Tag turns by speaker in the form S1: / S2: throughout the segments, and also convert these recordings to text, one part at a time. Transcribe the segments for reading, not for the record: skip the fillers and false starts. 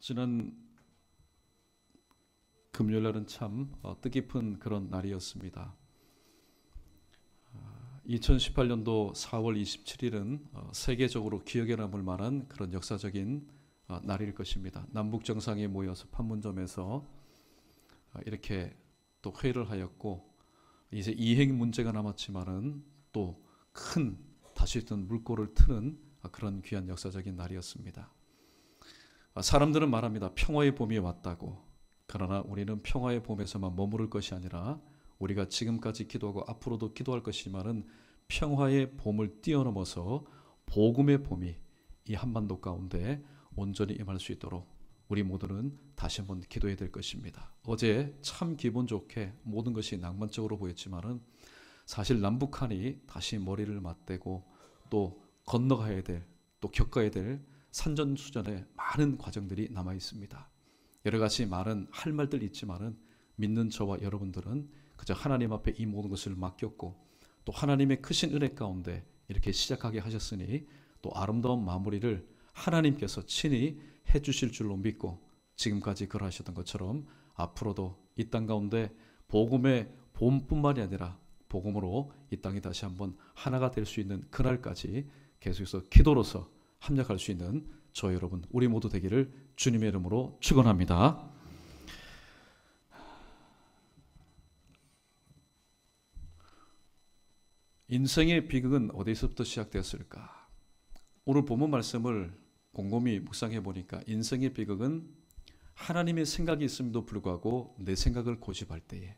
S1: 지난 금요일 날은 참 뜻깊은 그런 날이었습니다. 2018년도 4월 27일은 세계적으로 기억에 남을 만한 그런 역사적인 날일 것입니다. 남북 정상이 모여서 판문점에서 이렇게 또 회의를 하였고, 이제 이행 문제가 남았지만은 또 큰 다시 있던 물꼬를 트는 그런 귀한 역사적인 날이었습니다. 사람들은 말합니다. 평화의 봄이 왔다고. 그러나 우리는 평화의 봄에서만 머무를 것이 아니라 우리가 지금까지 기도하고 앞으로도 기도할 것이지만은 평화의 봄을 뛰어넘어서 복음의 봄이 이 한반도 가운데 온전히 임할 수 있도록 우리 모두는 다시 한번 기도해야 될 것입니다. 어제 참 기분 좋게 모든 것이 낭만적으로 보였지만은 사실 남북한이 다시 머리를 맞대고 또 건너가야 될, 또 겪어야 될 산전수전의 많은 과정들이 남아 있습니다. 여러 가지 많은 할 말들 있지만은 믿는 저와 여러분들은 그저 하나님 앞에 이 모든 것을 맡겼고 또 하나님의 크신 은혜 가운데 이렇게 시작하게 하셨으니 또 아름다운 마무리를 하나님께서 친히 해주실 줄로 믿고 지금까지 그러하셨던 것처럼 앞으로도 이 땅 가운데 복음의 봄뿐만이 아니라 복음으로 이 땅이 다시 한번 하나가 될 수 있는 그날까지 계속해서 기도로서 합력할 수 있는 저 여러분 우리 모두 되기를 주님의 이름으로 축원합니다. 인생의 비극은 어디서부터 시작되었을까? 오늘 본문 말씀을 곰곰이 묵상해 보니까 인생의 비극은 하나님의 생각이 있음에도 불구하고 내 생각을 고집할 때에,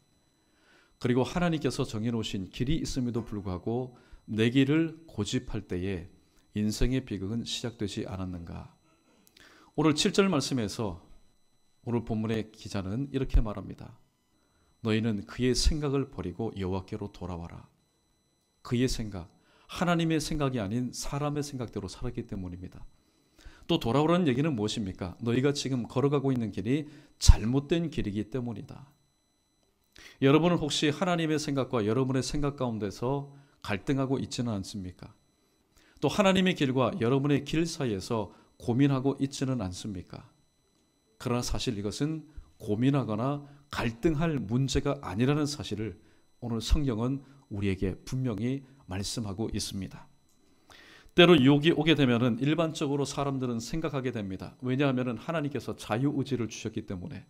S1: 그리고 하나님께서 정해놓으신 길이 있음에도 불구하고 내 길을 고집할 때에 인생의 비극은 시작되지 않았는가? 오늘 7절 말씀에서 오늘 본문의 기자는 이렇게 말합니다. 너희는 그의 생각을 버리고 여호와께로 돌아와라. 그의 생각, 하나님의 생각이 아닌 사람의 생각대로 살았기 때문입니다. 또 돌아오라는 얘기는 무엇입니까? 너희가 지금 걸어가고 있는 길이 잘못된 길이기 때문이다. 여러분은 혹시 하나님의 생각과 여러분의 생각 가운데서 갈등하고 있지는 않습니까? 또 하나님의 길과 여러분의 길 사이에서 고민하고 있지는 않습니까? 그러나 사실 이것은 고민하거나 갈등할 문제가 아니라는 사실을 오늘 성경은 우리에게 분명히 말씀하고 있습니다. 때로 유혹이 오게 되면은 일반적으로 사람들은 생각하게 됩니다. 왜냐하면 하나님께서 자유의지를 주셨기 때문에.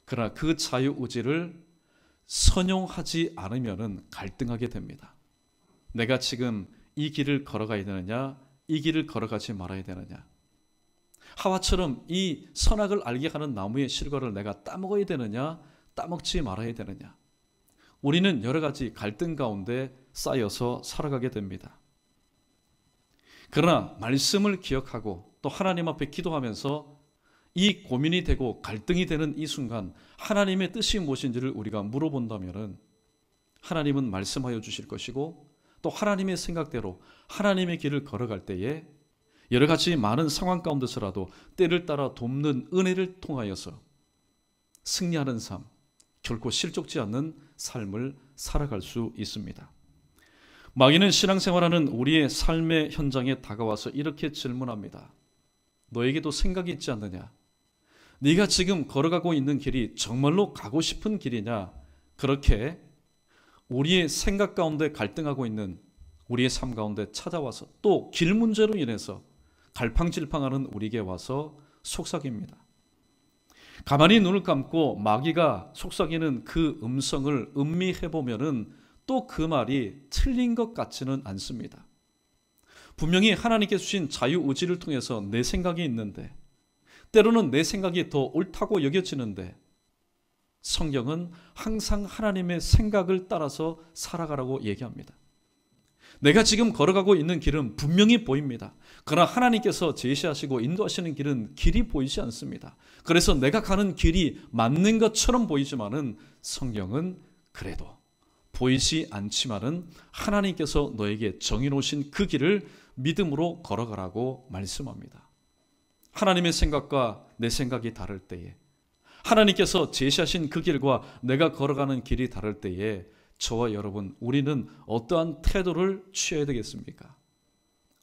S1: 그러나 그 자유의지를 선용하지 않으면은 갈등하게 됩니다. 내가 지금 이 길을 걸어가야 되느냐, 이 길을 걸어가지 말아야 되느냐. 하와처럼 이 선악을 알게 하는 나무의 실과를 내가 따먹어야 되느냐, 따먹지 말아야 되느냐. 우리는 여러 가지 갈등 가운데 쌓여서 살아가게 됩니다. 그러나 말씀을 기억하고 또 하나님 앞에 기도하면서 이 고민이 되고 갈등이 되는 이 순간 하나님의 뜻이 무엇인지를 우리가 물어본다면 하나님은 말씀하여 주실 것이고 또 하나님의 생각대로 하나님의 길을 걸어갈 때에 여러 가지 많은 상황 가운데서라도 때를 따라 돕는 은혜를 통하여서 승리하는 삶, 결코 실족지 않는 삶을 살아갈 수 있습니다. 마귀는 신앙생활하는 우리의 삶의 현장에 다가와서 이렇게 질문합니다. 너에게도 생각이 있지 않느냐? 네가 지금 걸어가고 있는 길이 정말로 가고 싶은 길이냐? 그렇게 우리의 생각 가운데 갈등하고 있는 우리의 삶 가운데 찾아와서 또 길 문제로 인해서 갈팡질팡하는 우리에게 와서 속삭입니다. 가만히 눈을 감고 마귀가 속삭이는 그 음성을 음미해 보면은 또 그 말이 틀린 것 같지는 않습니다. 분명히 하나님께서 주신 자유의지를 통해서 내 생각이 있는데 때로는 내 생각이 더 옳다고 여겨지는데 성경은 항상 하나님의 생각을 따라서 살아가라고 얘기합니다. 내가 지금 걸어가고 있는 길은 분명히 보입니다. 그러나 하나님께서 제시하시고 인도하시는 길은 길이 보이지 않습니다. 그래서 내가 가는 길이 맞는 것처럼 보이지만은 성경은 그래도 보이지 않지만은 하나님께서 너에게 정해놓으신 그 길을 믿음으로 걸어가라고 말씀합니다. 하나님의 생각과 내 생각이 다를 때에, 하나님께서 제시하신 그 길과 내가 걸어가는 길이 다를 때에 저와 여러분, 우리는 어떠한 태도를 취해야 되겠습니까?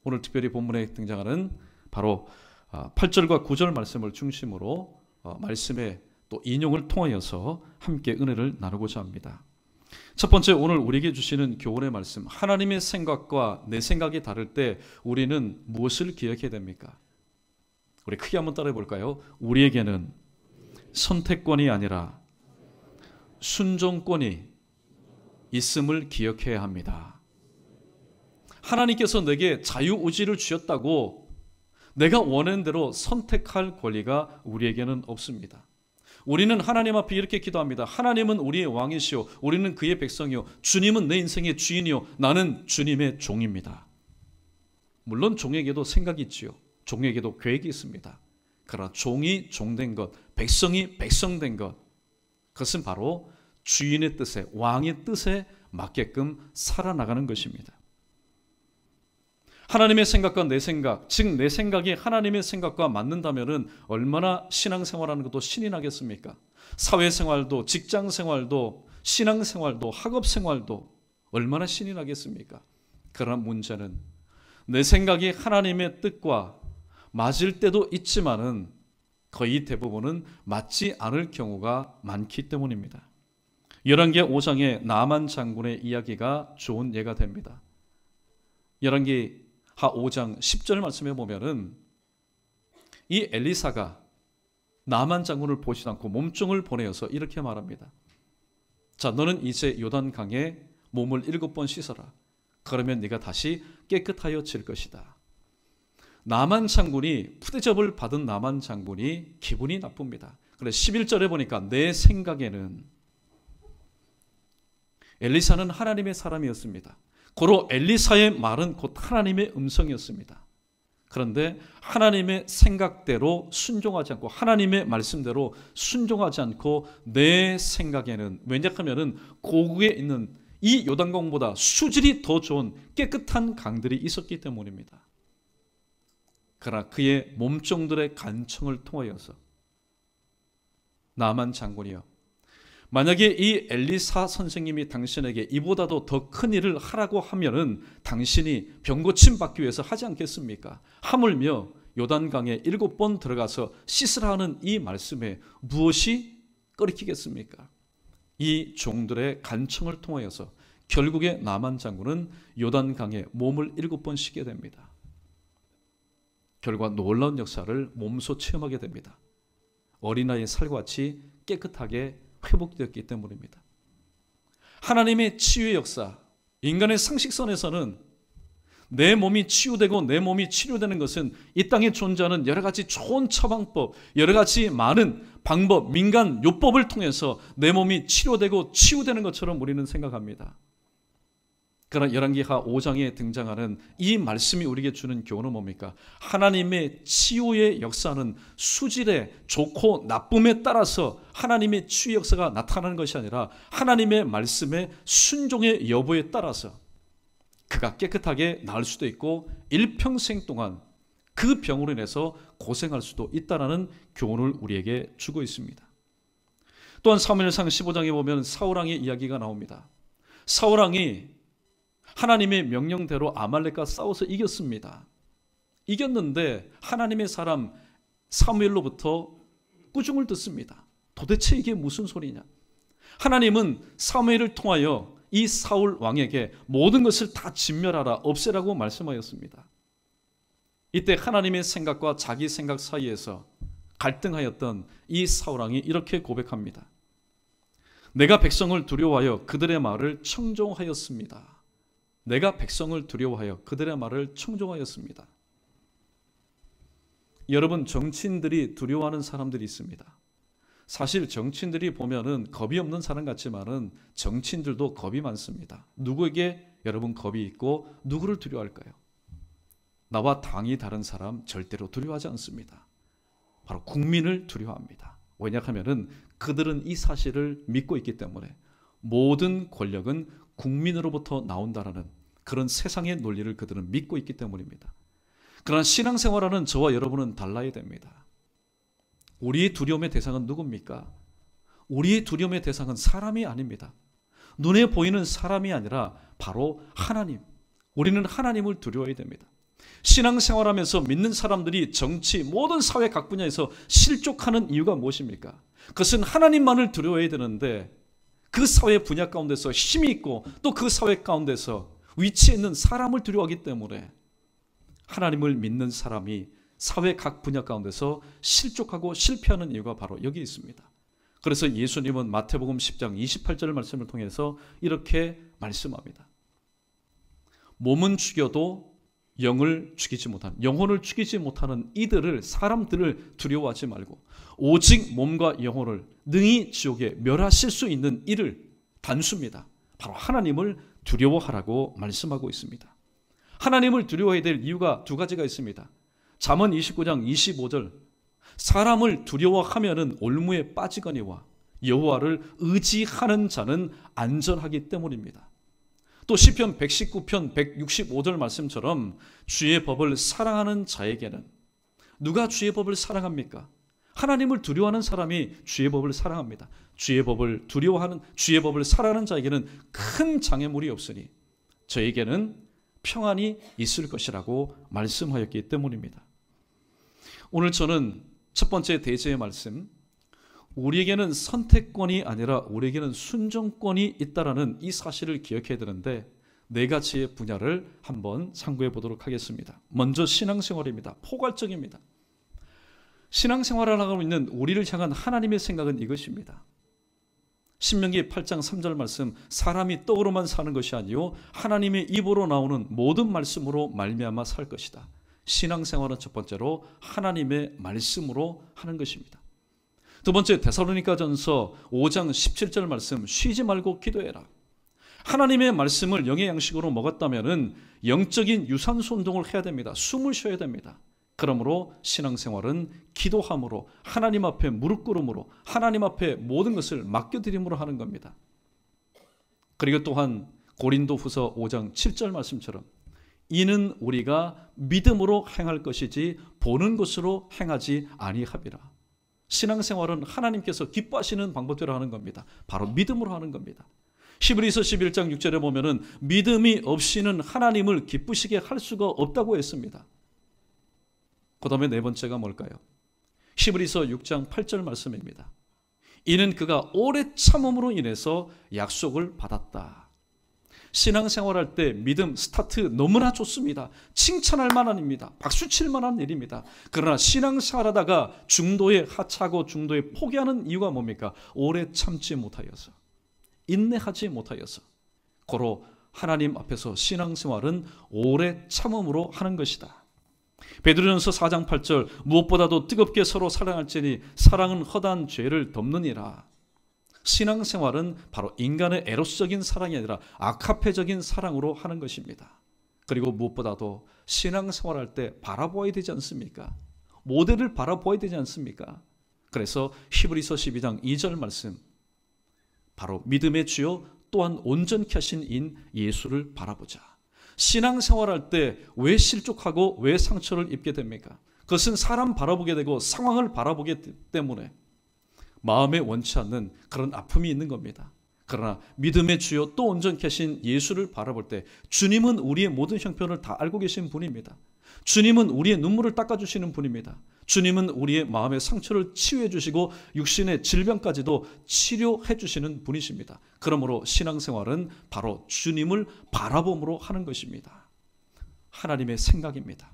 S1: 오늘 특별히 본문에 등장하는 바로 8절과 9절 말씀을 중심으로 말씀의 또 인용을 통하여서 함께 은혜를 나누고자 합니다. 첫 번째, 오늘 우리에게 주시는 교훈의 말씀, 하나님의 생각과 내 생각이 다를 때 우리는 무엇을 기억해야 됩니까? 우리 크게 한번 따라해 볼까요? 우리에게는 선택권이 아니라 순종권이 있음을 기억해야 합니다. 하나님께서 내게 자유의지를 주셨다고 내가 원하는 대로 선택할 권리가 우리에게는 없습니다. 우리는 하나님 앞에 이렇게 기도합니다. 하나님은 우리의 왕이시오, 우리는 그의 백성이요, 주님은 내 인생의 주인이요, 나는 주님의 종입니다. 물론 종에게도 생각이 있지요, 종에게도 계획이 있습니다. 그러나 종이 종된 것, 백성이 백성된 것, 그것은 바로 주인의 뜻에, 왕의 뜻에 맞게끔 살아나가는 것입니다. 하나님의 생각과 내 생각, 즉 내 생각이 하나님의 생각과 맞는다면 얼마나 신앙생활하는 것도 신이 나겠습니까? 사회생활도, 직장생활도, 신앙생활도, 학업생활도 얼마나 신이 나겠습니까? 그러나 문제는 내 생각이 하나님의 뜻과 맞을 때도 있지만은 거의 대부분은 맞지 않을 경우가 많기 때문입니다. 열왕기 5장의 나만 장군의 이야기가 좋은 예가 됩니다. 열왕기 5장 10절 말씀에 보면은 이 엘리사가 나만 장군을 보지도 않고 몸종을 보내어서 이렇게 말합니다. 자, 너는 이제 요단강에 몸을 7번 씻어라. 그러면 네가 다시 깨끗하여질 것이다. 나만 장군이, 푸대접을 받은 나만 장군이 기분이 나쁩니다. 그래서 11절에 보니까 내 생각에는, 엘리사는 하나님의 사람이었습니다. 고로 엘리사의 말은 곧 하나님의 음성이었습니다. 그런데 하나님의 생각대로 순종하지 않고, 하나님의 말씀대로 순종하지 않고 내 생각에는, 왜냐하면 고국에 있는 이 요단강보다 수질이 더 좋은 깨끗한 강들이 있었기 때문입니다. 그러나 그의 몸종들의 간청을 통하여서 나만 장군이여, 만약에 이 엘리사 선생님이 당신에게 이보다도 더 큰 일을 하라고 하면은 당신이 병고침 받기 위해서 하지 않겠습니까? 하물며 요단강에 7번 들어가서 씻으라 하는 이 말씀에 무엇이 꺼리키겠습니까? 이 종들의 간청을 통하여서 결국에 나만 장군은 요단강에 몸을 7번 씻게 됩니다. 결과 놀라운 역사를 몸소 체험하게 됩니다. 어린아이의 살같이 깨끗하게 회복되었기 때문입니다. 하나님의 치유의 역사, 인간의 상식선에서는 내 몸이 치유되고 내 몸이 치료되는 것은 이 땅에 존재하는 여러 가지 좋은 처방법, 여러 가지 많은 방법, 민간 요법을 통해서 내 몸이 치료되고 치유되는 것처럼 우리는 생각합니다. 그러나 열왕기하 5장에 등장하는 이 말씀이 우리에게 주는 교훈은 뭡니까? 하나님의 치유의 역사는 수질의 좋고 나쁨에 따라서 하나님의 치유 역사가 나타나는 것이 아니라 하나님의 말씀의 순종의 여부에 따라서 그가 깨끗하게 나을 수도 있고 일평생 동안 그 병으로 인해서 고생할 수도 있다는 교훈을 우리에게 주고 있습니다. 또한 사무엘상 15장에 보면 사울왕의 이야기가 나옵니다. 사울왕이 하나님의 명령대로 아말렉과 싸워서 이겼습니다. 이겼는데 하나님의 사람 사무엘로부터 꾸중을 듣습니다. 도대체 이게 무슨 소리냐? 하나님은 사무엘을 통하여 이 사울 왕에게 모든 것을 다 진멸하라, 없애라고 말씀하였습니다. 이때 하나님의 생각과 자기 생각 사이에서 갈등하였던 이 사울 왕이 이렇게 고백합니다. 내가 백성을 두려워하여 그들의 말을 청종하였습니다. 내가 백성을 두려워하여 그들의 말을 청종하였습니다. 여러분, 정치인들이 두려워하는 사람들이 있습니다. 사실 정치인들이 보면은 겁이 없는 사람 같지만은 정치인들도 겁이 많습니다. 누구에게 여러분 겁이 있고 누구를 두려워할까요? 나와 당이 다른 사람 절대로 두려워하지 않습니다. 바로 국민을 두려워합니다. 왜냐하면은 그들은 이 사실을 믿고 있기 때문에 모든 권력은 국민으로부터 나온다라는 그런 세상의 논리를 그들은 믿고 있기 때문입니다. 그러나 신앙생활하는 저와 여러분은 달라야 됩니다. 우리의 두려움의 대상은 누굽니까? 우리의 두려움의 대상은 사람이 아닙니다. 눈에 보이는 사람이 아니라 바로 하나님. 우리는 하나님을 두려워해야 됩니다. 신앙생활하면서 믿는 사람들이 정치, 모든 사회 각 분야에서 실족하는 이유가 무엇입니까? 그것은 하나님만을 두려워해야 되는데 그 사회 분야 가운데서 힘이 있고 또 그 사회 가운데서 위치에 있는 사람을 두려워하기 때문에 하나님을 믿는 사람이 사회 각 분야 가운데서 실족하고 실패하는 이유가 바로 여기 있습니다. 그래서 예수님은 마태복음 10장 28절 말씀을 통해서 이렇게 말씀합니다. 몸은 죽여도 영혼을 죽이지 못하는 이들을, 사람들을 두려워하지 말고 오직 몸과 영혼을 능히 지옥에 멸하실 수 있는 이를, 단수입니다. 바로 하나님을 두려워하라고 말씀하고 있습니다. 하나님을 두려워해야 될 이유가 두 가지가 있습니다. 잠언 29장 25절, 사람을 두려워하면은 올무에 빠지거니와 여호와를 의지하는 자는 안전하기 때문입니다. 또 시편 119편 165절 말씀처럼 주의 법을 사랑하는 자에게는, 누가 주의 법을 사랑합니까? 하나님을 두려워하는 사람이 주의 법을 사랑합니다. 주의 법을 두려워하는, 주의 법을 사랑하는 자에게는 큰 장애물이 없으니 저에게는 평안이 있을 것이라고 말씀하였기 때문입니다. 오늘 저는 첫 번째 대제의 말씀, 우리에게는 선택권이 아니라 우리에게는 순종권이 있다라는 이 사실을 기억해야 되는데 네 가지의 분야를 한번 참고해 보도록 하겠습니다. 먼저 신앙생활입니다. 포괄적입니다. 신앙생활을 하고 있는 우리를 향한 하나님의 생각은 이것입니다. 신명기 8장 3절 말씀, 사람이 떡으로만 사는 것이 아니요 하나님의 입으로 나오는 모든 말씀으로 말미암아 살 것이다. 신앙생활은 첫 번째로 하나님의 말씀으로 하는 것입니다. 두 번째, 데살로니가전서 5장 17절 말씀, 쉬지 말고 기도해라. 하나님의 말씀을 영의 양식으로 먹었다면 영적인 유산소 운동을 해야 됩니다. 숨을 쉬어야 됩니다. 그러므로 신앙생활은 기도함으로, 하나님 앞에 무릎 꿇음으로, 하나님 앞에 모든 것을 맡겨드림으로 하는 겁니다. 그리고 또한 고린도후서 5장 7절 말씀처럼 이는 우리가 믿음으로 행할 것이지 보는 것으로 행하지 아니하리라. 신앙생활은 하나님께서 기뻐하시는 방법대로 하는 겁니다. 바로 믿음으로 하는 겁니다. 히브리서 11장 6절에 보면은 믿음이 없이는 하나님을 기쁘시게 할 수가 없다고 했습니다. 그 다음에 네 번째가 뭘까요? 히브리서 6장 8절 말씀입니다. 이는 그가 오래 참음으로 인해서 약속을 받았다. 신앙생활할 때 믿음 스타트 너무나 좋습니다. 칭찬할 만한 일입니다. 박수 칠 만한 일입니다. 그러나 신앙생활하다가 중도에 하차하고 중도에 포기하는 이유가 뭡니까? 오래 참지 못하여서, 인내하지 못하여서. 고로 하나님 앞에서 신앙생활은 오래 참음으로 하는 것이다. 베드로전서 4장 8절, 무엇보다도 뜨겁게 서로 사랑할지니 사랑은 허다한 죄를 덮느니라. 신앙생활은 바로 인간의 에로스적인 사랑이 아니라 아카페적인 사랑으로 하는 것입니다. 그리고 무엇보다도 신앙생활할 때 바라보아야 되지 않습니까? 모델을 바라보아야 되지 않습니까? 그래서 히브리서 12장 2절 말씀, 바로 믿음의 주요 또한 온전케 하신 인 예수를 바라보자. 신앙생활할 때 왜 실족하고 왜 상처를 입게 됩니까? 그것은 사람 바라보게 되고 상황을 바라보기 때문에 마음에 원치 않는 그런 아픔이 있는 겁니다. 그러나 믿음의 주요 또 온전케 하신 예수를 바라볼 때 주님은 우리의 모든 형편을 다 알고 계신 분입니다. 주님은 우리의 눈물을 닦아주시는 분입니다. 주님은 우리의 마음의 상처를 치유해 주시고 육신의 질병까지도 치료해 주시는 분이십니다. 그러므로 신앙생활은 바로 주님을 바라봄으로 하는 것입니다. 하나님의 생각입니다.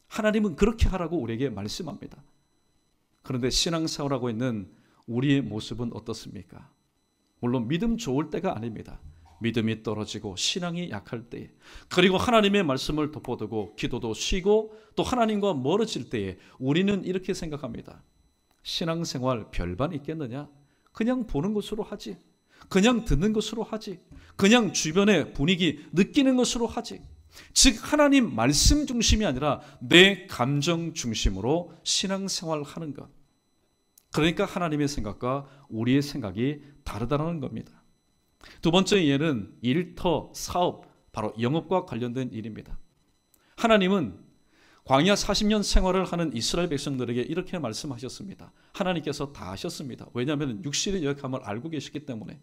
S1: 하나님은 그렇게 하라고 우리에게 말씀합니다. 그런데 신앙생활하고 있는 우리의 모습은 어떻습니까? 물론 믿음 좋을 때가 아닙니다. 믿음이 떨어지고 신앙이 약할 때, 그리고 하나님의 말씀을 덮어두고 기도도 쉬고 또 하나님과 멀어질 때에 우리는 이렇게 생각합니다. 신앙생활 별반 있겠느냐? 그냥 보는 것으로 하지, 그냥 듣는 것으로 하지, 그냥 주변의 분위기 느끼는 것으로 하지. 즉 하나님 말씀 중심이 아니라 내 감정 중심으로 신앙생활을 하는 것. 그러니까 하나님의 생각과 우리의 생각이 다르다는 겁니다. 두 번째 예는 일터, 사업, 바로 영업과 관련된 일입니다. 하나님은 광야 40년 생활을 하는 이스라엘 백성들에게 이렇게 말씀하셨습니다. 하나님께서 다 하셨습니다. 왜냐하면 육신의 역함을 알고 계시기 때문에.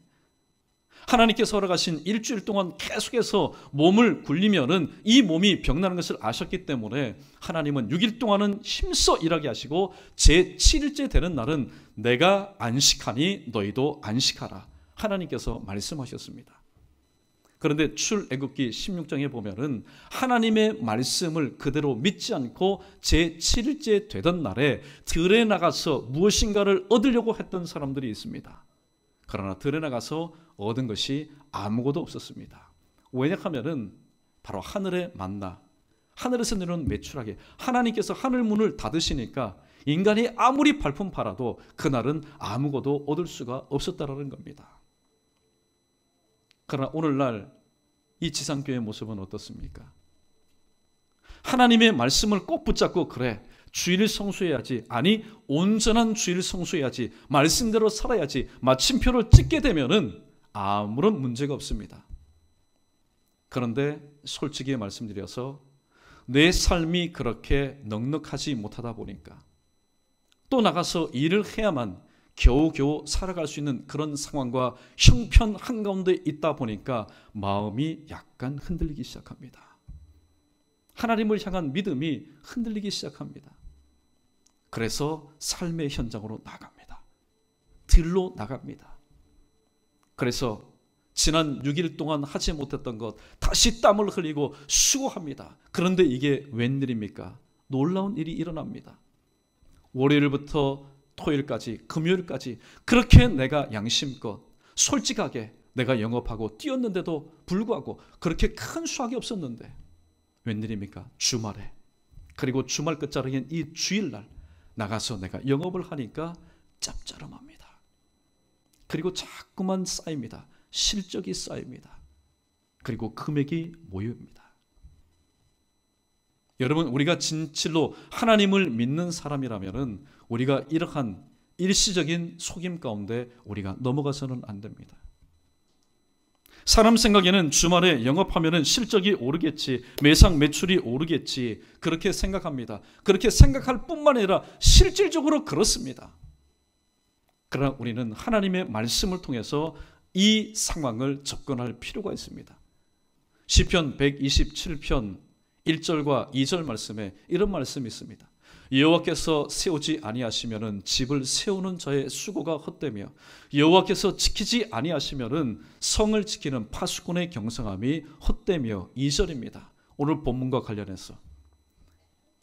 S1: 하나님께서 허락하신 일주일 동안 계속해서 몸을 굴리면은 이 몸이 병나는 것을 아셨기 때문에 하나님은 6일 동안은 힘써 일하게 하시고 제7일째 되는 날은 내가 안식하니 너희도 안식하라. 하나님께서 말씀하셨습니다. 그런데 출애굽기 16장에 보면은 하나님의 말씀을 그대로 믿지 않고 제7일째 되던 날에 들에 나가서 무엇인가를 얻으려고 했던 사람들이 있습니다. 그러나 들에 나가서 얻은 것이 아무것도 없었습니다. 왜냐하면은 바로 하늘의 만나, 하늘에서 내려온 메추라기, 하나님께서 하늘 문을 닫으시니까 인간이 아무리 발품 팔아도 그날은 아무것도 얻을 수가 없었다라는 겁니다. 그러나 오늘날 이 지상교회의 모습은 어떻습니까? 하나님의 말씀을 꼭 붙잡고 그래, 주일 성수해야지, 아니 온전한 주일 성수해야지, 말씀대로 살아야지 마침표를 찍게 되면은 아무런 문제가 없습니다. 그런데 솔직히 말씀드려서 내 삶이 그렇게 넉넉하지 못하다 보니까 또 나가서 일을 해야만 겨우겨우 살아갈 수 있는 그런 상황과 형편 한가운데 있다 보니까 마음이 약간 흔들리기 시작합니다. 하나님을 향한 믿음이 흔들리기 시작합니다. 그래서 삶의 현장으로 나갑니다. 들로 나갑니다. 그래서 지난 6일 동안 하지 못했던 것 다시 땀을 흘리고 수고합니다. 그런데 이게 웬일입니까? 놀라운 일이 일어납니다. 월요일부터 토요일까지, 금요일까지 그렇게 내가 양심껏 솔직하게 내가 영업하고 뛰었는데도 불구하고 그렇게 큰 수확이 없었는데 웬일입니까? 주말에, 그리고 주말 끝자락인 이 주일날 나가서 내가 영업을 하니까 짭짤합니다. 그리고 자꾸만 쌓입니다. 실적이 쌓입니다. 그리고 금액이 모여옵니다. 여러분, 우리가 진실로 하나님을 믿는 사람이라면 우리가 이러한 일시적인 속임 가운데 우리가 넘어가서는 안 됩니다. 사람 생각에는 주말에 영업하면 실적이 오르겠지, 매상 매출이 오르겠지, 그렇게 생각합니다. 그렇게 생각할 뿐만 아니라 실질적으로 그렇습니다. 그러나 우리는 하나님의 말씀을 통해서 이 상황을 접근할 필요가 있습니다. 시편 127편 1절과 2절 말씀에 이런 말씀이 있습니다. 여호와께서 세우지 아니하시면은 집을 세우는 자의 수고가 헛되며 여호와께서 지키지 아니하시면은 성을 지키는 파수꾼의 경성함이 헛되며. 2절입니다. 오늘 본문과 관련해서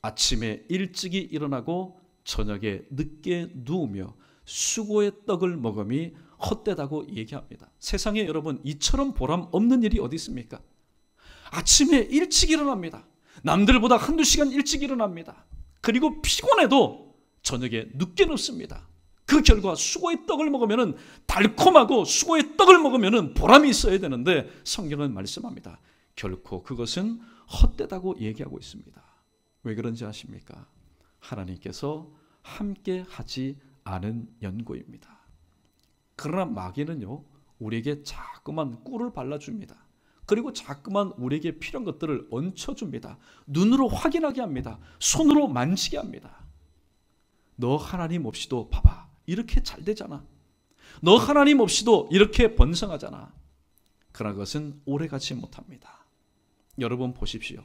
S1: 아침에 일찍이 일어나고 저녁에 늦게 누우며 수고의 떡을 먹음이 헛되다고 얘기합니다. 세상에 여러분, 이처럼 보람 없는 일이 어디 있습니까? 아침에 일찍 일어납니다. 남들보다 한두 시간 일찍 일어납니다. 그리고 피곤해도 저녁에 늦게 눕습니다. 그 결과 수고의 떡을 먹으면 달콤하고 수고의 떡을 먹으면 보람이 있어야 되는데 성경은 말씀합니다. 결코 그것은 헛되다고 얘기하고 있습니다. 왜 그런지 아십니까? 하나님께서 함께 하지 않은 연고입니다. 그러나 마귀는요, 우리에게 자꾸만 꿀을 발라줍니다. 그리고 자꾸만 우리에게 필요한 것들을 얹혀줍니다. 눈으로 확인하게 합니다. 손으로 만지게 합니다. 너 하나님 없이도 봐봐, 이렇게 잘 되잖아. 너 하나님 없이도 이렇게 번성하잖아. 그러나 그것은 오래가지 못합니다. 여러분 보십시오.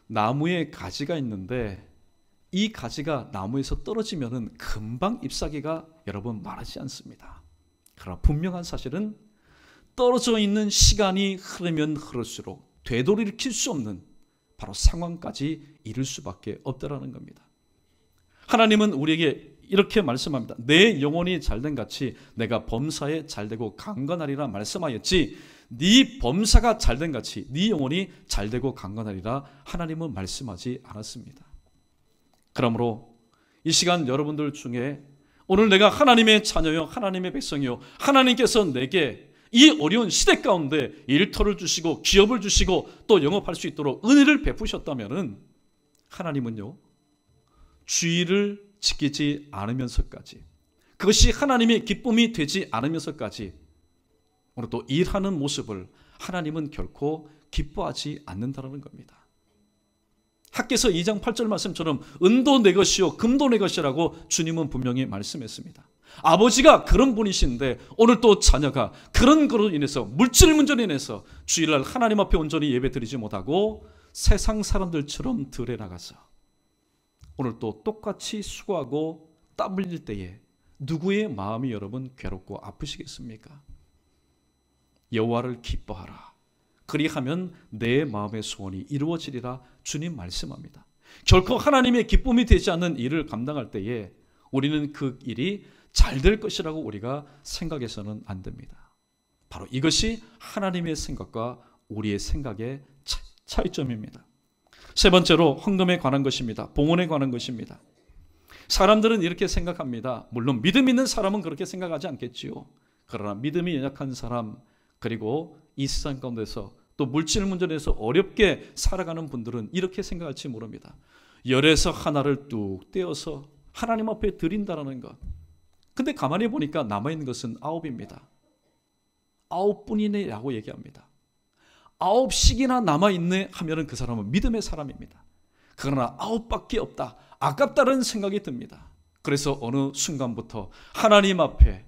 S1: 나무에 가지가 있는데 이 가지가 나무에서 떨어지면 금방 잎사귀가 여러분 마르지 않습니다. 그러나 분명한 사실은 떨어져 있는 시간이 흐르면 흐를수록 되돌이킬 수 없는 바로 상황까지 이를 수밖에 없다라는 겁니다. 하나님은 우리에게 이렇게 말씀합니다. 내 영혼이 잘된 같이 내가 범사에 잘되고 강건하리라 말씀하였지, 네 범사가 잘된 같이 네 영혼이 잘되고 강건하리라 하나님은 말씀하지 않았습니다. 그러므로 이 시간 여러분들 중에 오늘 내가 하나님의 자녀요, 하나님의 백성이요, 하나님께서 내게 이 어려운 시대 가운데 일터를 주시고 기업을 주시고 또 영업할 수 있도록 은혜를 베푸셨다면 하나님은요, 주의를 지키지 않으면서까지, 그것이 하나님의 기쁨이 되지 않으면서까지 오늘 또 일하는 모습을 하나님은 결코 기뻐하지 않는다는 겁니다. 학개서 2장 8절 말씀처럼 은도 내 것이요 금도 내 것이라고 주님은 분명히 말씀했습니다. 아버지가 그런 분이신데 오늘 또 자녀가 그런 거로 인해서 물질 문제로 인해서 주일날 하나님 앞에 온전히 예배 드리지 못하고 세상 사람들처럼 들에 나가서 오늘 또 똑같이 수고하고 땀 흘릴 때에 누구의 마음이 여러분 괴롭고 아프시겠습니까? 여호와를 기뻐하라. 그리하면 내 마음의 소원이 이루어지리라 주님 말씀합니다. 결코 하나님의 기쁨이 되지 않는 일을 감당할 때에 우리는 그 일이 잘 될 것이라고 우리가 생각해서는 안 됩니다. 바로 이것이 하나님의 생각과 우리의 생각의 차이점입니다. 세 번째로 헌금에 관한 것입니다. 봉헌에 관한 것입니다. 사람들은 이렇게 생각합니다. 물론 믿음 있는 사람은 그렇게 생각하지 않겠지요. 그러나 믿음이 연약한 사람, 그리고 이 세상 가운데서 또 물질 문제에서 어렵게 살아가는 분들은 이렇게 생각할지 모릅니다. 열에서 하나를 뚝 떼어서 하나님 앞에 드린다는 것. 근데 가만히 보니까 남아있는 것은 9입니다. 9뿐이네 라고 얘기합니다. 9씩이나 남아있네 하면은 그 사람은 믿음의 사람입니다. 그러나 9밖에 없다. 아깝다는 생각이 듭니다. 그래서 어느 순간부터 하나님 앞에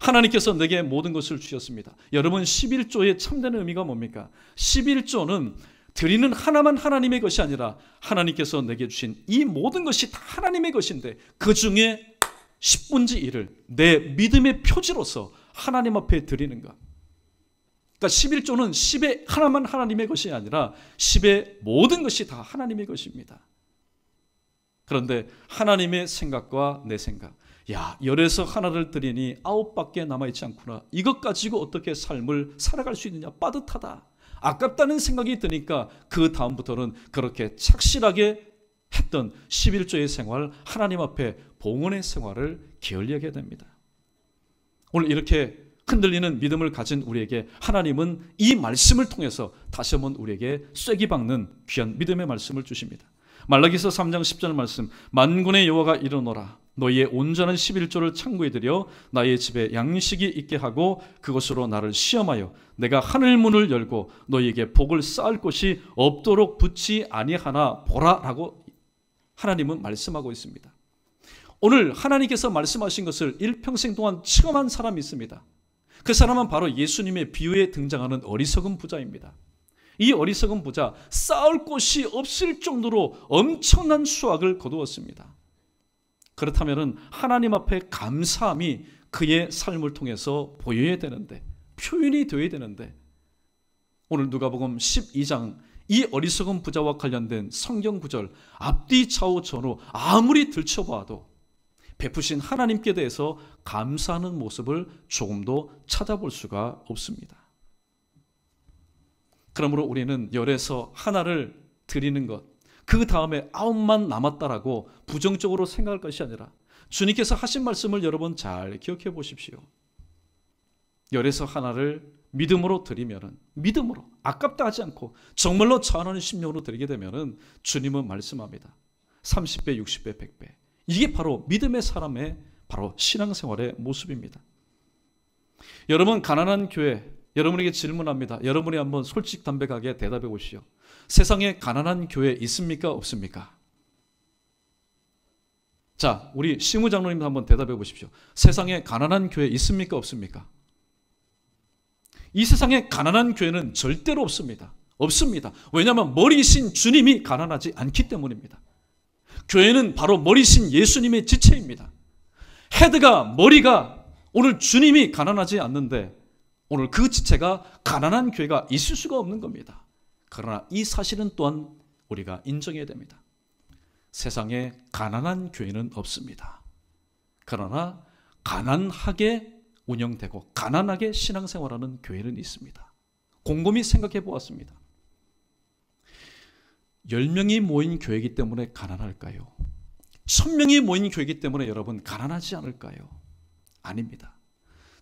S1: 하나님께서 내게 모든 것을 주셨습니다. 여러분 11조의 참된 의미가 뭡니까? 11조는 드리는 하나만 하나님의 것이 아니라 하나님께서 내게 주신 이 모든 것이 다 하나님의 것인데 그 중에 10분의 1을 내 믿음의 표지로서 하나님 앞에 드리는 것. 그러니까 11조는 10의 하나만 하나님의 것이 아니라 10의 모든 것이 다 하나님의 것입니다. 그런데 하나님의 생각과 내 생각, 야, 열에서 하나를 드리니 9밖에 남아있지 않구나. 이것 가지고 어떻게 삶을 살아갈 수 있느냐. 빠듯하다. 아깝다는 생각이 드니까 그 다음부터는 그렇게 착실하게 했던 11조의 생활, 하나님 앞에 봉헌의 생활을 게을리하게 됩니다. 오늘 이렇게 흔들리는 믿음을 가진 우리에게 하나님은 이 말씀을 통해서 다시 한번 우리에게 쐐기 박는 귀한 믿음의 말씀을 주십니다. 말라기서 3장 10절 말씀, 만군의 여호와가 이르노라. 너희의 온전한 11조를 창고에 들여 나의 집에 양식이 있게 하고 그것으로 나를 시험하여 내가 하늘 문을 열고 너희에게 복을 쌓을 곳이 없도록 붙지 아니하나 보라라고 하나님은 말씀하고 있습니다. 오늘 하나님께서 말씀하신 것을 일평생 동안 체험한 사람이 있습니다. 그 사람은 바로 예수님의 비유에 등장하는 어리석은 부자입니다. 이 어리석은 부자, 쌓을 곳이 없을 정도로 엄청난 수확을 거두었습니다. 그렇다면 하나님 앞에 감사함이 그의 삶을 통해서 보여야 되는데, 표현이 되어야 되는데, 오늘 누가복음 12장 이 어리석은 부자와 관련된 성경 구절 앞뒤 좌우 전후 아무리 들춰봐도 베푸신 하나님께 대해서 감사하는 모습을 조금도 찾아볼 수가 없습니다. 그러므로 우리는 열에서 하나를 드리는 것, 그 다음에 9만 남았다라고 부정적으로 생각할 것이 아니라 주님께서 하신 말씀을 여러분 잘 기억해 보십시오. 열에서 하나를 믿음으로 드리면은, 믿음으로 아깝다 하지 않고 정말로 전하는 심령으로 드리게 되면은 주님은 말씀합니다. 30배, 60배, 100배. 이게 바로 믿음의 사람의 바로 신앙생활의 모습입니다. 여러분, 가난한 교회, 여러분에게 질문합니다. 여러분이 한번 솔직담백하게 대답해 보시오. 세상에 가난한 교회 있습니까? 없습니까? 자, 우리 시무장로님도 한번 대답해 보십시오. 세상에 가난한 교회 있습니까? 없습니까? 이 세상에 가난한 교회는 절대로 없습니다. 없습니다. 왜냐하면 머리신 주님이 가난하지 않기 때문입니다. 교회는 바로 머리신 예수님의 지체입니다. 헤드가, 머리가 오늘 주님이 가난하지 않는데 오늘 그 지체가 가난한 교회가 있을 수가 없는 겁니다. 그러나 이 사실은 또한 우리가 인정해야 됩니다. 세상에 가난한 교회는 없습니다. 그러나 가난하게 운영되고 가난하게 신앙생활하는 교회는 있습니다. 곰곰이 생각해 보았습니다. 10명이 모인 교회이기 때문에 가난할까요? 1000명이 모인 교회이기 때문에 여러분 가난하지 않을까요? 아닙니다.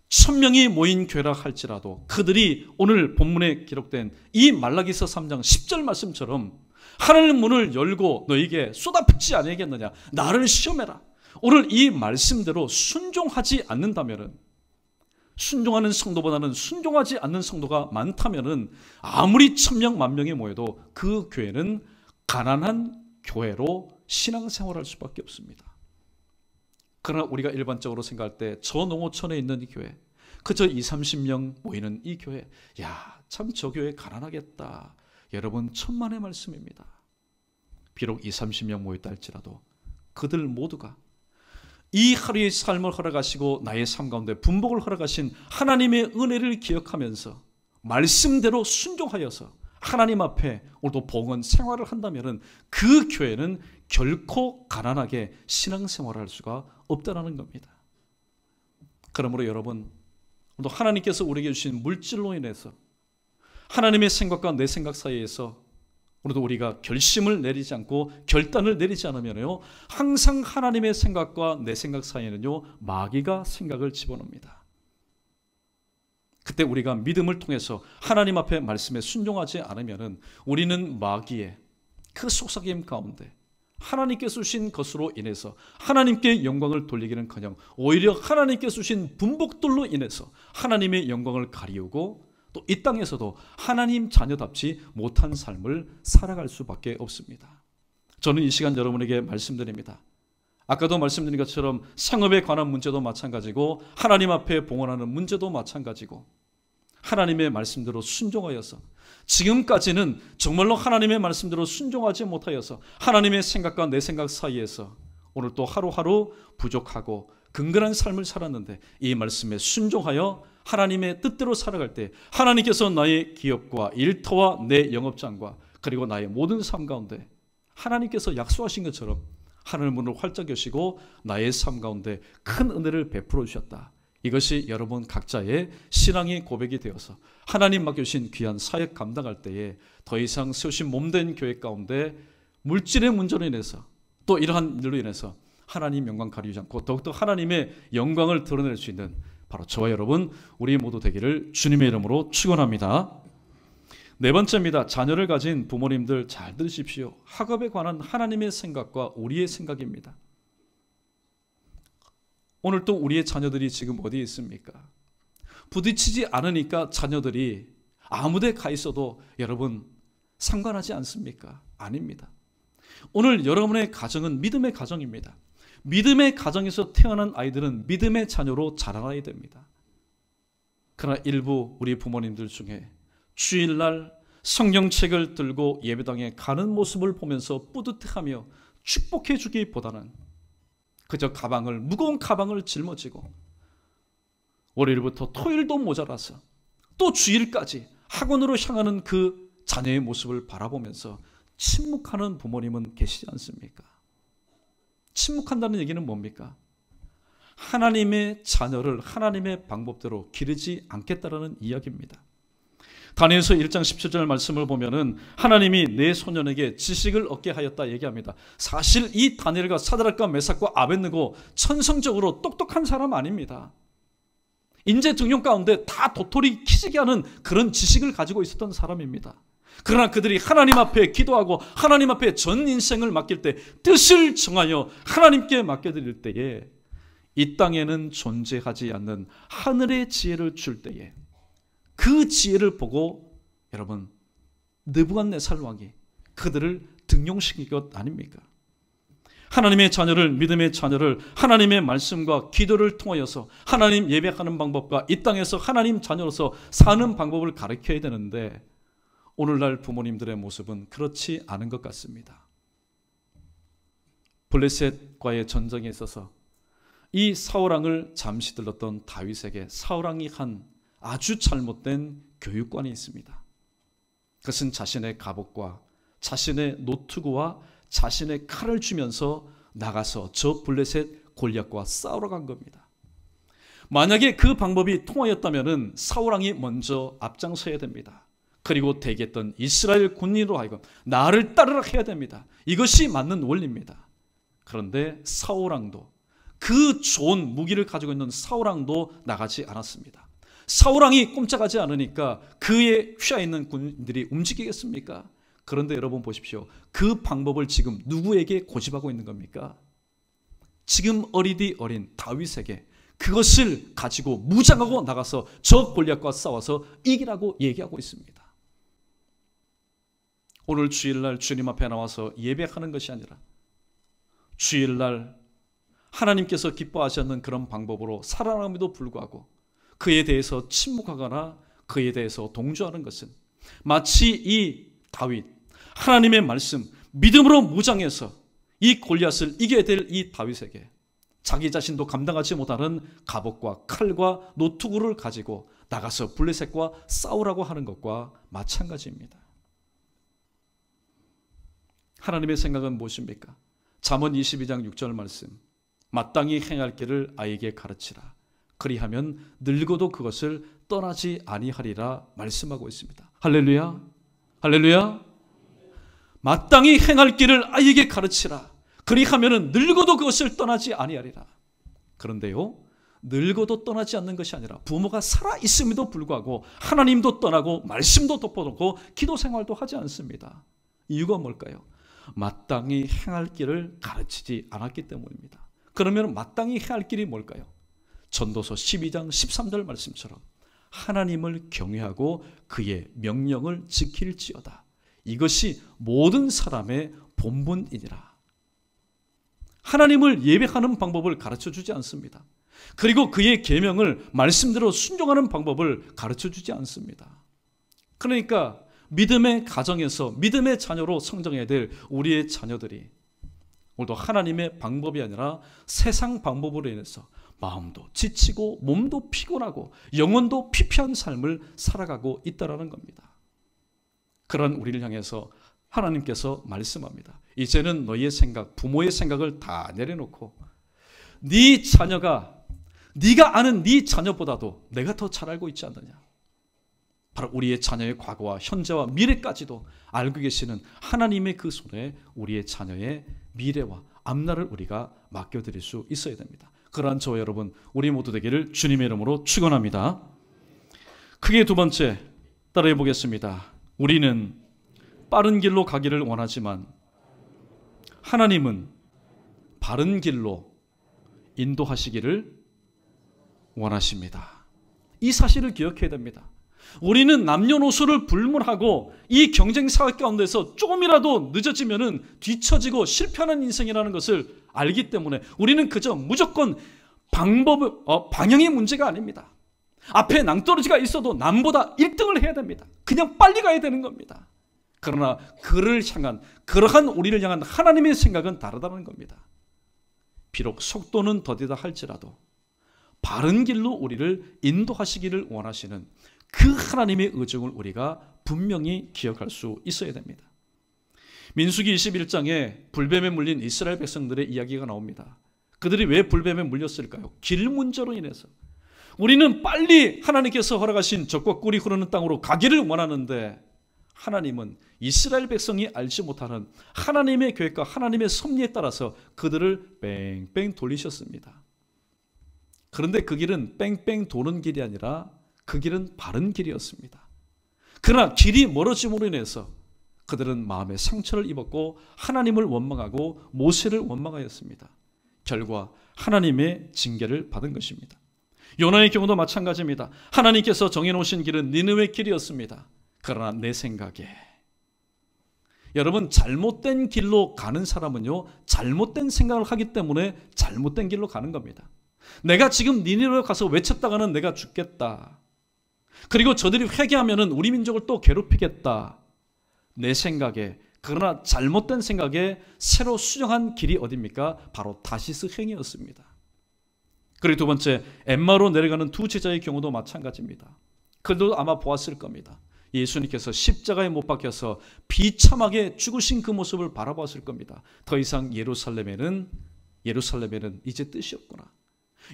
S1: 1000명이 모인 교회라 할지라도 그들이 오늘 본문에 기록된 이 말라기서 3장 10절 말씀처럼 하늘 문을 열고 너에게 쏟아붓지 아니하겠느냐, 나를 시험해라. 오늘 이 말씀대로 순종하지 않는다면, 순종하는 성도보다는 순종하지 않는 성도가 많다면 아무리 1000명, 10,000명이 모여도 그 교회는 가난한 교회로 신앙생활할 수밖에 없습니다. 그러나 우리가 일반적으로 생각할 때 저 농어촌에 있는 이 교회, 그저 20-30명 모이는 이 교회, 야, 참 저 교회 가난하겠다. 여러분, 천만의 말씀입니다. 비록 20-30명 모였다 할지라도 그들 모두가 이 하루의 삶을 허락하시고 나의 삶 가운데 분복을 허락하신 하나님의 은혜를 기억하면서 말씀대로 순종하여서 하나님 앞에 오늘도 봉헌 생활을 한다면 그 교회는 결코 가난하게 신앙생활을 할 수가 없다는 겁니다. 그러므로 여러분, 또 하나님께서 우리에게 주신 물질로 인해서 하나님의 생각과 내 생각 사이에서 오늘도 우리가 결심을 내리지 않고 결단을 내리지 않으면요, 항상 하나님의 생각과 내 생각 사이에는요, 마귀가 생각을 집어넣습니다. 그때 우리가 믿음을 통해서 하나님 앞에 말씀에 순종하지 않으면은 우리는 마귀의 그 속삭임 가운데 하나님께서 주신 것으로 인해서 하나님께 영광을 돌리기는커녕 오히려 하나님께서 주신 분복들로 인해서 하나님의 영광을 가리우고 또 이 땅에서도 하나님 자녀답지 못한 삶을 살아갈 수밖에 없습니다. 저는 이 시간 여러분에게 말씀드립니다. 아까도 말씀드린 것처럼 상업에 관한 문제도 마찬가지고 하나님 앞에 봉헌하는 문제도 마찬가지고 하나님의 말씀대로 순종하여서 지금까지는 정말로 하나님의 말씀대로 순종하지 못하여서 하나님의 생각과 내 생각 사이에서 오늘 또 하루하루 부족하고 근근한 삶을 살았는데 이 말씀에 순종하여 하나님의 뜻대로 살아갈 때 하나님께서 나의 기업과 일터와 내 영업장과 그리고 나의 모든 삶 가운데 하나님께서 약속하신 것처럼 하늘 문을 활짝 여시고 나의 삶 가운데 큰 은혜를 베풀어 주셨다. 이것이 여러분 각자의 신앙의 고백이 되어서 하나님 맡겨주신 귀한 사역 감당할 때에 더 이상 세우신 몸된 교회 가운데 물질의 문제로 인해서 또 이러한 일로 인해서 하나님 영광 가리우지 않고 더욱더 하나님의 영광을 드러낼 수 있는 바로 저와 여러분 우리 모두 되기를 주님의 이름으로 축원합니다. 네 번째입니다. 자녀를 가진 부모님들 잘 들으십시오. 학업에 관한 하나님의 생각과 우리의 생각입니다. 오늘 또 우리의 자녀들이 지금 어디에 있습니까? 부딪히지 않으니까 자녀들이 아무데 가 있어도 여러분 상관하지 않습니까? 아닙니다. 오늘 여러분의 가정은 믿음의 가정입니다. 믿음의 가정에서 태어난 아이들은 믿음의 자녀로 자라나야 됩니다. 그러나 일부 우리 부모님들 중에 주일날 성경책을 들고 예배당에 가는 모습을 보면서 뿌듯해하며 축복해 주기보다는 그저 무거운 가방을 짊어지고 월요일부터 토요일도 모자라서 또 주일까지 학원으로 향하는 그 자녀의 모습을 바라보면서 침묵하는 부모님은 계시지 않습니까? 침묵한다는 얘기는 뭡니까? 하나님의 자녀를 하나님의 방법대로 기르지 않겠다라는 이야기입니다. 다니엘서 1장 17절 말씀을 보면은 하나님이 내 소년에게 지식을 얻게 하였다 얘기합니다. 사실 이 다니엘과 사드락과 메삭과 아벳느고 천성적으로 똑똑한 사람 아닙니다. 인재 등용 가운데 다 도토리 키지게 하는 그런 지식을 가지고 있었던 사람입니다. 그러나 그들이 하나님 앞에 기도하고 하나님 앞에 전 인생을 맡길 때 뜻을 정하여 하나님께 맡겨드릴 때에 이 땅에는 존재하지 않는 하늘의 지혜를 줄 때에 그 지혜를 보고 여러분 느부갓네살 왕이 그들을 등용시킨 것 아닙니까? 하나님의 자녀를 믿음의 자녀를 하나님의 말씀과 기도를 통하여서 하나님 예배하는 방법과 이 땅에서 하나님 자녀로서 사는 방법을 가르쳐야 되는데 오늘날 부모님들의 모습은 그렇지 않은 것 같습니다. 블레셋과의 전쟁에 있어서 이 사울왕을 잠시 들렀던 다윗에게 사울왕이 한 아주 잘못된 교육관이 있습니다. 그것은 자신의 갑옷과 자신의 노트구와 자신의 칼을 주면서 나가서 저 블레셋 골리앗과 싸우러 간 겁니다. 만약에 그 방법이 통하였다면 사울왕이 먼저 앞장서야 됩니다. 그리고 대기했던 이스라엘 군인으로 하여금 나를 따르라 해야 됩니다. 이것이 맞는 원리입니다. 그런데 사울왕도 그 좋은 무기를 가지고 있는 사울왕도 나가지 않았습니다. 사울왕이 꼼짝하지 않으니까 그의 휘하에 있는 군인들이 움직이겠습니까? 그런데 여러분 보십시오. 그 방법을 지금 누구에게 고집하고 있는 겁니까? 지금 어리디 어린 다윗에게 그것을 가지고 무장하고 나가서 저 골리앗과 싸워서 이기라고 얘기하고 있습니다. 오늘 주일날 주님 앞에 나와서 예배하는 것이 아니라 주일날 하나님께서 기뻐하셨는 그런 방법으로 살아남음에도 불구하고 그에 대해서 침묵하거나 그에 대해서 동조하는 것은 마치 이 다윗, 하나님의 말씀, 믿음으로 무장해서 이 골리앗을 이겨야 될 이 다윗에게 자기 자신도 감당하지 못하는 갑옷과 칼과 노투구를 가지고 나가서 블레셋과 싸우라고 하는 것과 마찬가지입니다. 하나님의 생각은 무엇입니까? 잠언 22장 6절 말씀, 마땅히 행할 길을 아이에게 가르치라. 그리하면 늙어도 그것을 떠나지 아니하리라 말씀하고 있습니다. 할렐루야, 할렐루야. 마땅히 행할 길을 아이에게 가르치라. 그리하면 늙어도 그것을 떠나지 아니하리라. 그런데요, 늙어도 떠나지 않는 것이 아니라 부모가 살아있음에도 불구하고 하나님도 떠나고 말씀도 덮어놓고 기도 생활도 하지 않습니다. 이유가 뭘까요? 마땅히 행할 길을 가르치지 않았기 때문입니다. 그러면 마땅히 행할 길이 뭘까요? 전도서 12장 13절 말씀처럼 하나님을 경외하고 그의 명령을 지킬지어다. 이것이 모든 사람의 본분이니라. 하나님을 예배하는 방법을 가르쳐주지 않습니다. 그리고 그의 계명을 말씀대로 순종하는 방법을 가르쳐주지 않습니다. 그러니까 믿음의 가정에서 믿음의 자녀로 성장해야 될 우리의 자녀들이 오늘도 하나님의 방법이 아니라 세상 방법으로 인해서 마음도 지치고 몸도 피곤하고 영혼도 피폐한 삶을 살아가고 있다는 겁니다. 그런 우리를 향해서 하나님께서 말씀합니다. 이제는 너희의 생각, 부모의 생각을 다 내려놓고 네 자녀가 네가 아는 네 자녀보다도 내가 더 잘 알고 있지 않느냐. 바로 우리의 자녀의 과거와 현재와 미래까지도 알고 계시는 하나님의 그 손에 우리의 자녀의 미래와 앞날을 우리가 맡겨드릴 수 있어야 됩니다. 그러한 저와 여러분 우리 모두 되기를 주님의 이름으로 축원합니다. 크게 두 번째 따라해 보겠습니다. 우리는 빠른 길로 가기를 원하지만 하나님은 바른 길로 인도하시기를 원하십니다. 이 사실을 기억해야 됩니다. 우리는 남녀노소를 불문하고 이 경쟁 사회 가운데서 조금이라도 늦어지면은 뒤처지고 실패하는 인생이라는 것을 알기 때문에 우리는 그저 무조건 방향의 문제가 아닙니다. 앞에 낭떠러지가 있어도 남보다 1등을 해야 됩니다. 그냥 빨리 가야 되는 겁니다. 그러나 그를 향한 그러한 우리를 향한 하나님의 생각은 다르다는 겁니다. 비록 속도는 더디다 할지라도 바른 길로 우리를 인도하시기를 원하시는 그 하나님의 의중을 우리가 분명히 기억할 수 있어야 됩니다. 민수기 21장에 불뱀에 물린 이스라엘 백성들의 이야기가 나옵니다. 그들이 왜 불뱀에 물렸을까요? 길 문제로 인해서. 우리는 빨리 하나님께서 허락하신 젖과 꿀이 흐르는 땅으로 가기를 원하는데 하나님은 이스라엘 백성이 알지 못하는 하나님의 계획과 하나님의 섭리에 따라서 그들을 뺑뺑 돌리셨습니다. 그런데 그 길은 뺑뺑 도는 길이 아니라 그 길은 바른 길이었습니다. 그러나 길이 멀어짐으로 인해서 그들은 마음에 상처를 입었고 하나님을 원망하고 모세를 원망하였습니다. 결과 하나님의 징계를 받은 것입니다. 요나의 경우도 마찬가지입니다. 하나님께서 정해놓으신 길은 니느웨 길이었습니다. 그러나 내 생각에 여러분 잘못된 길로 가는 사람은요 잘못된 생각을 하기 때문에 잘못된 길로 가는 겁니다. 내가 지금 니느웨로 가서 외쳤다가는 내가 죽겠다. 그리고 저들이 회개하면은 우리 민족을 또 괴롭히겠다. 내 생각에 그러나 잘못된 생각에 새로 수정한 길이 어디입니까? 바로 다시스 행이었습니다. 그리고 두 번째 엠마로 내려가는 두 제자의 경우도 마찬가지입니다. 그들도 아마 보았을 겁니다. 예수님께서 십자가에 못 박혀서 비참하게 죽으신 그 모습을 바라보았을 겁니다. 더 이상 예루살렘에는 이제 뜻이 없구나.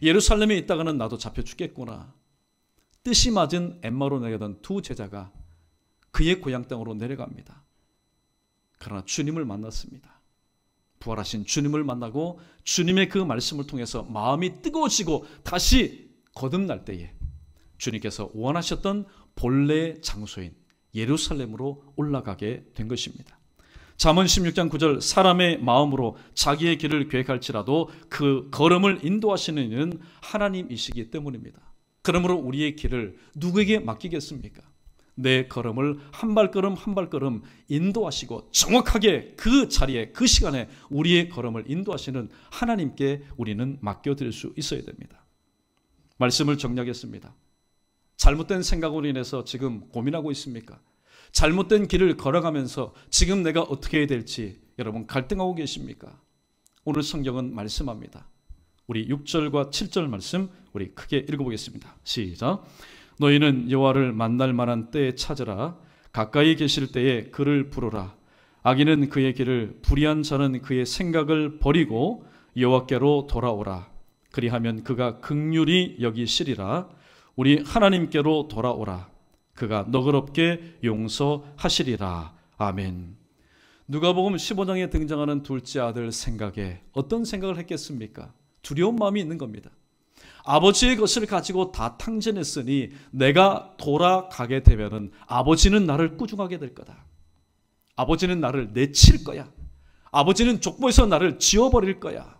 S1: 예루살렘에 있다가는 나도 잡혀 죽겠구나. 뜻이 맞은 엠마로 내려가던 두 제자가 그의 고향 땅으로 내려갑니다. 그러나 주님을 만났습니다. 부활하신 주님을 만나고 주님의 그 말씀을 통해서 마음이 뜨거워지고 다시 거듭날 때에 주님께서 원하셨던 본래의 장소인 예루살렘으로 올라가게 된 것입니다. 잠언 16장 9절 사람의 마음으로 자기의 길을 계획할지라도 그 걸음을 인도하시는 이는 하나님이시기 때문입니다. 그러므로 우리의 길을 누구에게 맡기겠습니까? 내 걸음을 한 발걸음 한 발걸음 인도하시고 정확하게 그 자리에 그 시간에 우리의 걸음을 인도하시는 하나님께 우리는 맡겨드릴 수 있어야 됩니다. 말씀을 정리하겠습니다. 잘못된 생각으로 인해서 지금 고민하고 있습니까? 잘못된 길을 걸어가면서 지금 내가 어떻게 해야 될지 여러분 갈등하고 계십니까? 오늘 성경은 말씀합니다. 우리 6절과 7절 말씀 우리 크게 읽어보겠습니다. 시작. 너희는 여호와를 만날 만한 때에 찾으라. 가까이 계실 때에 그를 부르라. 악인은 그의 길을, 불의한 자는 그의 생각을 버리고 여호와께로 돌아오라. 그리하면 그가 긍휼히 여기시리라. 우리 하나님께로 돌아오라. 그가 너그럽게 용서하시리라. 아멘. 누가복음 15장에 등장하는 둘째 아들 생각에 어떤 생각을 했겠습니까? 두려운 마음이 있는 겁니다. 아버지의 것을 가지고 다 탕진했으니 내가 돌아가게 되면은 아버지는 나를 꾸중하게 될 거다. 아버지는 나를 내칠 거야. 아버지는 족보에서 나를 지워버릴 거야.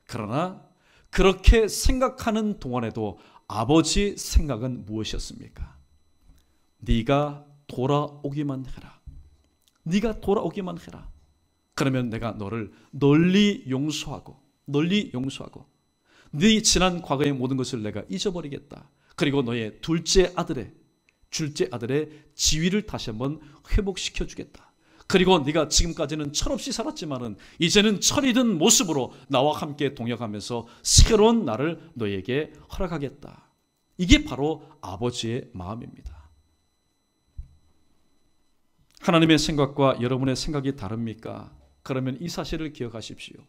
S1: 그러나 그렇게 생각하는 동안에도 아버지의 생각은 무엇이었습니까? 네가 돌아오기만 해라. 네가 돌아오기만 해라. 그러면 내가 너를 널리 용서하고 네 지난 과거의 모든 것을 내가 잊어버리겠다. 그리고 너의 둘째 아들의 지위를 다시 한번 회복시켜 주겠다. 그리고 네가 지금까지는 철없이 살았지만은 이제는 철이 든 모습으로 나와 함께 동역하면서 새로운 나를 너에게 허락하겠다. 이게 바로 아버지의 마음입니다. 하나님의 생각과 여러분의 생각이 다릅니까? 그러면 이 사실을 기억하십시오.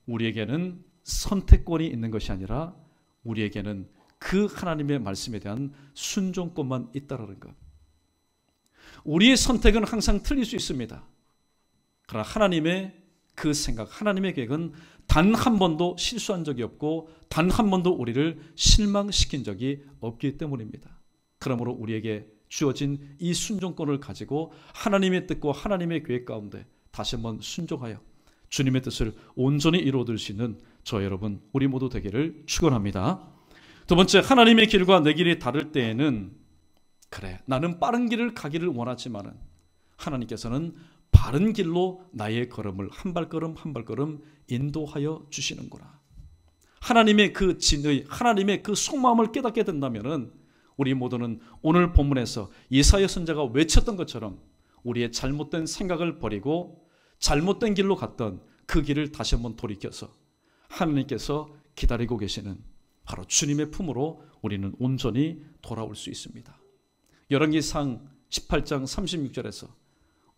S1: 우리에게는 선택권이 있는 것이 아니라 우리에게는 그 하나님의 말씀에 대한 순종권만 있다는 것. 우리의 선택은 항상 틀릴 수 있습니다. 그러나 하나님의 그 생각, 하나님의 계획은 단 한 번도 실수한 적이 없고 단 한 번도 우리를 실망시킨 적이 없기 때문입니다. 그러므로 우리에게 주어진 이 순종권을 가지고 하나님의 뜻과 하나님의 계획 가운데 다시 한번 순종하여 주님의 뜻을 온전히 이루어들 수 있는 저 여러분 우리 모두 되기를 축원합니다. 두 번째, 하나님의 길과 내 길이 다를 때에는 그래 나는 빠른 길을 가기를 원하지만은 하나님께서는 바른 길로 나의 걸음을 한 발걸음 한 발걸음 인도하여 주시는구나. 하나님의 그 진의, 하나님의 그 속마음을 깨닫게 된다면은 우리 모두는 오늘 본문에서 예사야 선지자가 외쳤던 것처럼 우리의 잘못된 생각을 버리고 잘못된 길로 갔던 그 길을 다시 한번 돌이켜서 하나님께서 기다리고 계시는 바로 주님의 품으로 우리는 온전히 돌아올 수 있습니다. 열왕기상 18장 36절에서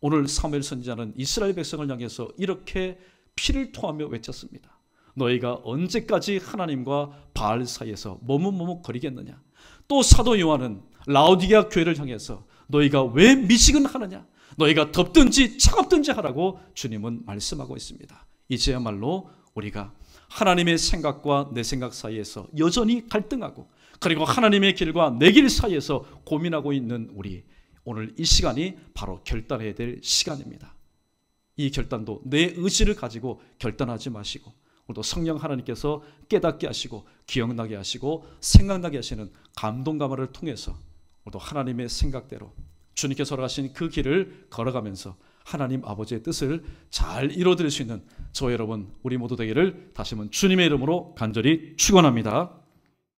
S1: 오늘 사무엘 선지자는 이스라엘 백성을 향해서 이렇게 피를 토하며 외쳤습니다. 너희가 언제까지 하나님과 바알 사이에서 머뭇머뭇거리겠느냐. 또 사도 요한은 라오디게아 교회를 향해서 너희가 왜 미지근하느냐. 너희가 덥든지 차갑든지 하라고 주님은 말씀하고 있습니다. 이제야말로 우리가 하나님의 생각과 내 생각 사이에서 여전히 갈등하고 그리고 하나님의 길과 내 길 사이에서 고민하고 있는 우리, 오늘 이 시간이 바로 결단해야 될 시간입니다. 이 결단도 내 의지를 가지고 결단하지 마시고 오늘도 성령 하나님께서 깨닫게 하시고 기억나게 하시고 생각나게 하시는 감동 감화를 통해서 오늘도 하나님의 생각대로 주님께서 허락하신 그 길을 걸어가면서 하나님 아버지의 뜻을 잘 이루어드릴 수 있는 저 여러분 우리 모두 되기를 다시 한번 주님의 이름으로 간절히 축원합니다.